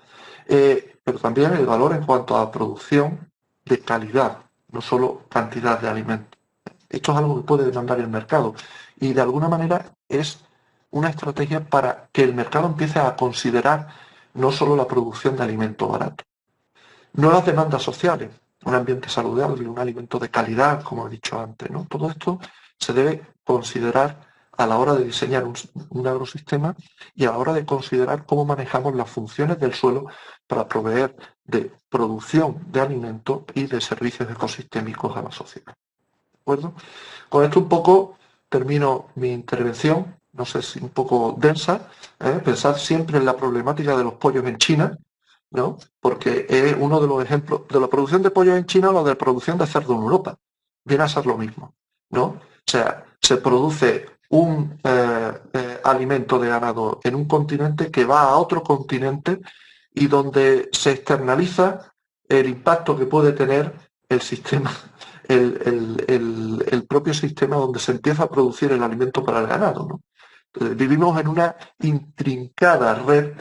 pero también el valor en cuanto a producción de calidad, no solo cantidad de alimentos. Esto es algo que puede demandar el mercado y de alguna manera es una estrategia para que el mercado empiece a considerar no solo la producción de alimento barato. Nuevas demandas sociales, un ambiente saludable, un alimento de calidad, como he dicho antes, ¿no? Todo esto se debe considerar a la hora de diseñar un agrosistema y a la hora de considerar cómo manejamos las funciones del suelo para proveer de producción de alimentos y de servicios ecosistémicos a la sociedad. ¿De acuerdo? Con esto un poco termino mi intervención, no sé si un poco densa, pensar siempre en la problemática de los pollos en China, ¿no? Porque es uno de los ejemplos de la producción de pollos en China o la de producción de cerdo en Europa. Viene a ser lo mismo, ¿no? O sea, se produce un alimento de ganado en un continente que va a otro continente y donde se externaliza el impacto que puede tener el sistema, el propio sistema donde se empieza a producir el alimento para el ganado, ¿no? Vivimos en una intrincada red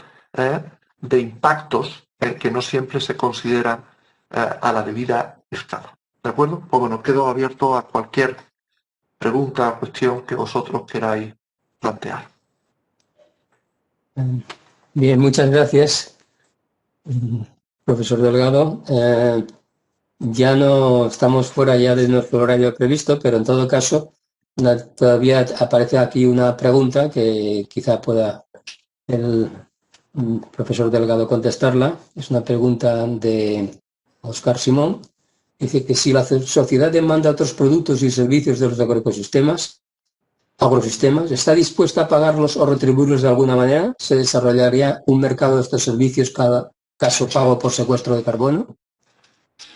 de impactos que no siempre se consideran a la debida escala. ¿De acuerdo? Pues bueno, quedo abierto a cualquier pregunta o cuestión que vosotros queráis plantear. Bien, muchas gracias, profesor Delgado. Ya no estamos fuera ya de nuestro horario previsto, pero en todo caso todavía aparece aquí una pregunta que quizá pueda el profesor Delgado contestarla. Es una pregunta de Óscar Simón. Dice que si la sociedad demanda otros productos y servicios de los agroecosistemas, ¿está dispuesta a pagarlos o retribuirlos de alguna manera? ¿Se desarrollaría un mercado de estos servicios cada caso pago por secuestro de carbono?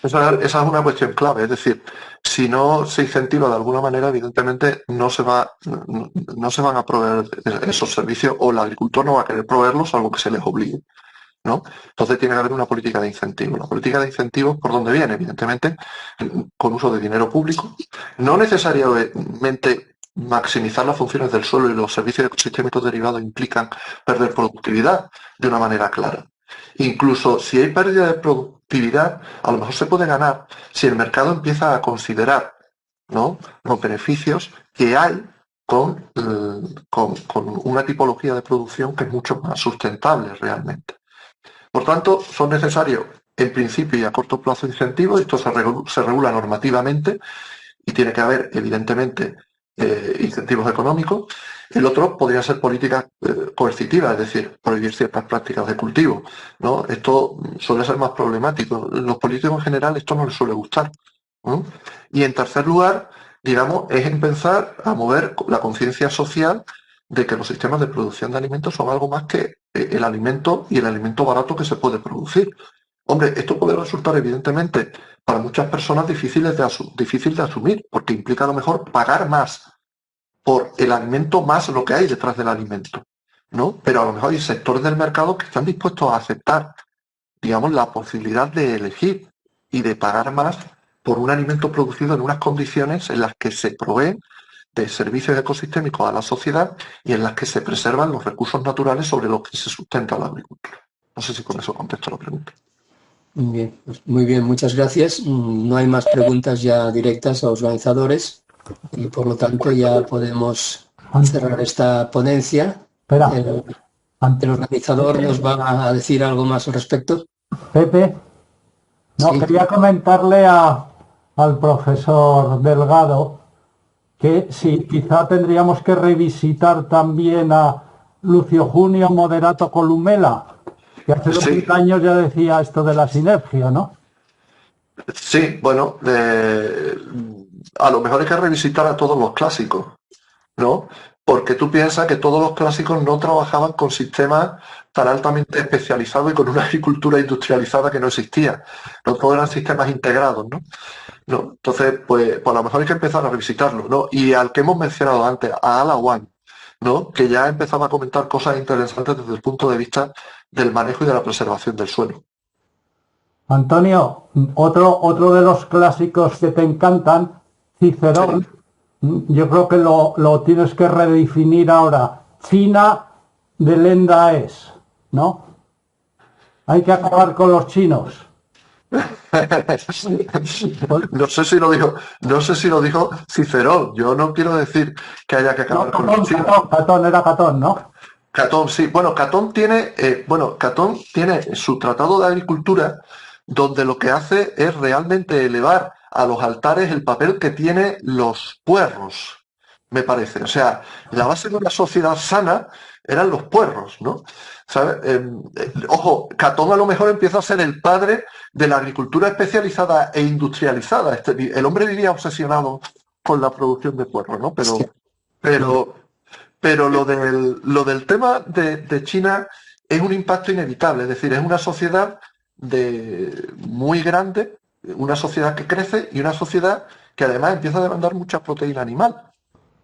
Esa es una cuestión clave, es decir, si no se incentiva de alguna manera, evidentemente no se van a proveer esos servicios o el agricultor no va a querer proveerlos, salvo que se les obligue, ¿no? Entonces tiene que haber una política de incentivos. La política de incentivos, ¿por dónde viene? Evidentemente, con uso de dinero público, no necesariamente maximizar las funciones del suelo y los servicios ecosistémicos derivados implican perder productividad de una manera clara. Incluso si hay pérdida de productividad, a lo mejor se puede ganar si el mercado empieza a considerar, ¿no?, los beneficios que hay con una tipología de producción que es mucho más sustentable realmente. Por tanto, son necesarios en principio y a corto plazo incentivos, esto se regula normativamente y tiene que haber, evidentemente, incentivos económicos. El otro podría ser políticas coercitivas, es decir, prohibir ciertas prácticas de cultivo, ¿no? Esto suele ser más problemático. Los políticos en general esto no les suele gustar, ¿no? Y en tercer lugar, digamos, es empezar a mover la conciencia social de que los sistemas de producción de alimentos son algo más que el alimento y el alimento barato que se puede producir. Hombre, esto puede resultar evidentemente para muchas personas difícil de asumir, porque implica a lo mejor pagar más por el alimento más lo que hay detrás del alimento, ¿no? Pero a lo mejor hay sectores del mercado que están dispuestos a aceptar, digamos, la posibilidad de elegir y de pagar más por un alimento producido en unas condiciones en las que se proveen de servicios ecosistémicos a la sociedad y en las que se preservan los recursos naturales sobre los que se sustenta la agricultura. No sé si con eso contesto la pregunta. Bien, pues muy bien, muchas gracias. No hay más preguntas ya directas a los organizadores y por lo tanto ya podemos cerrar esta ponencia. Espera, El organizador nos va a decir algo más al respecto. Pepe, no, Sí. quería comentarle al profesor Delgado que si quizá tendríamos que revisitar también a Lucio Junio Moderato Columela, que hace 20 años ya decía esto de la sinergia, ¿no? Sí, bueno, a lo mejor hay que revisitar a todos los clásicos, ¿no? Porque tú piensas que todos los clásicos no trabajaban con sistemas tan altamente especializados y con una agricultura industrializada que no existía. No todos eran sistemas integrados, ¿no? No, entonces, pues a lo mejor hay que empezar a revisitarlo, ¿no? Y al que hemos mencionado antes, a Ala One, ¿no?, que ya empezaba a comentar cosas interesantes desde el punto de vista del manejo y de la preservación del suelo. Antonio, otro de los clásicos que te encantan, Cicerón, yo creo que lo tienes que redefinir ahora. China de lenda es, ¿no? Hay que acabar con los chinos. No sé si lo dijo Cicerón. Yo no quiero decir que haya que acabar con los chinos. Catón, era Catón, ¿no? Catón, sí. Bueno, Catón tiene su tratado de agricultura, donde lo que hace es realmente elevar a los altares el papel que tienen los puerros, me parece. O sea, la base de una sociedad sana eran los puerros, ¿no? ¿Sabes? Ojo, Catón a lo mejor empieza a ser el padre de la agricultura especializada e industrializada. El hombre vivía obsesionado con la producción de puerros, ¿no? Sí. Pero, pero lo del tema de China es un impacto inevitable. Es decir, es una sociedad muy grande, una sociedad que crece y una sociedad que además empieza a demandar mucha proteína animal,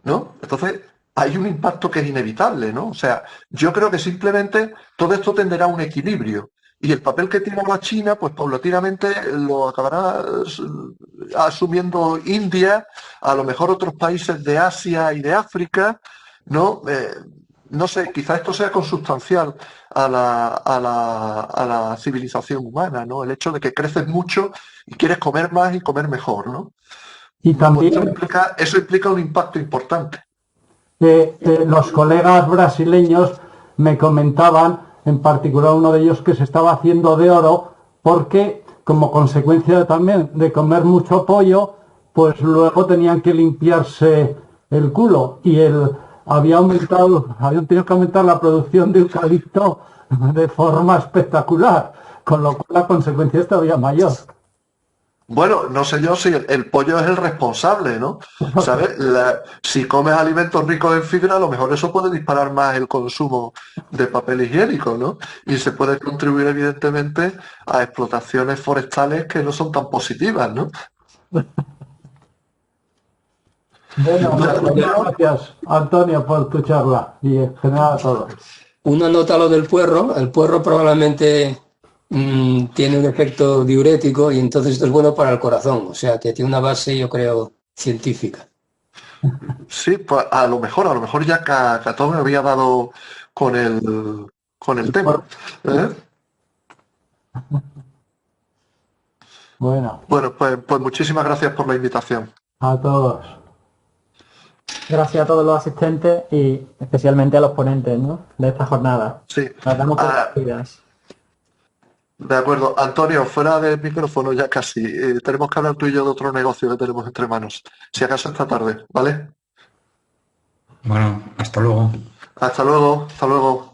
¿no? Entonces, hay un impacto que es inevitable, ¿no? O sea, yo creo que simplemente todo esto tenderá a un equilibrio. Y el papel que tiene la China, pues paulatinamente lo acabará asumiendo India, a lo mejor otros países de Asia y de África, ¿no? No sé, quizá esto sea consustancial a la civilización humana, ¿no? El hecho de que creces mucho y quieres comer más y comer mejor, ¿no? Y Pues también eso implica un impacto importante. los colegas brasileños me comentaban, en particular uno de ellos, que se estaba haciendo de oro porque, como consecuencia también de comer mucho pollo, pues luego tenían que limpiarse el culo y habían tenido que aumentar la producción de eucalipto de forma espectacular, con lo cual la consecuencia es todavía mayor. Bueno, no sé yo si el pollo es el responsable, ¿no? ¿Sabes? Si comes alimentos ricos en fibra, a lo mejor eso puede disparar más el consumo de papel higiénico, ¿no? Y se puede contribuir, evidentemente, a explotaciones forestales que no son tan positivas, ¿no? Bueno, Bueno, muchas gracias, Antonio, por tu charla y en general a todos. Una nota a lo del puerro. El puerro probablemente tiene un efecto diurético y entonces esto es bueno para el corazón. O sea, que tiene una base, yo creo, científica. sí, pues a lo mejor ya Catón me había dado con el tema. ¿Eh? Bueno, Bueno, pues muchísimas gracias por la invitación. a todos. Gracias a todos los asistentes y especialmente a los ponentes, ¿no?, de esta jornada. Sí. Nos damos por vencidas. De acuerdo. Antonio, fuera del micrófono ya casi. Tenemos que hablar tú y yo de otro negocio que tenemos entre manos. Si acaso esta tarde, ¿vale? Bueno, hasta luego. Hasta luego, hasta luego.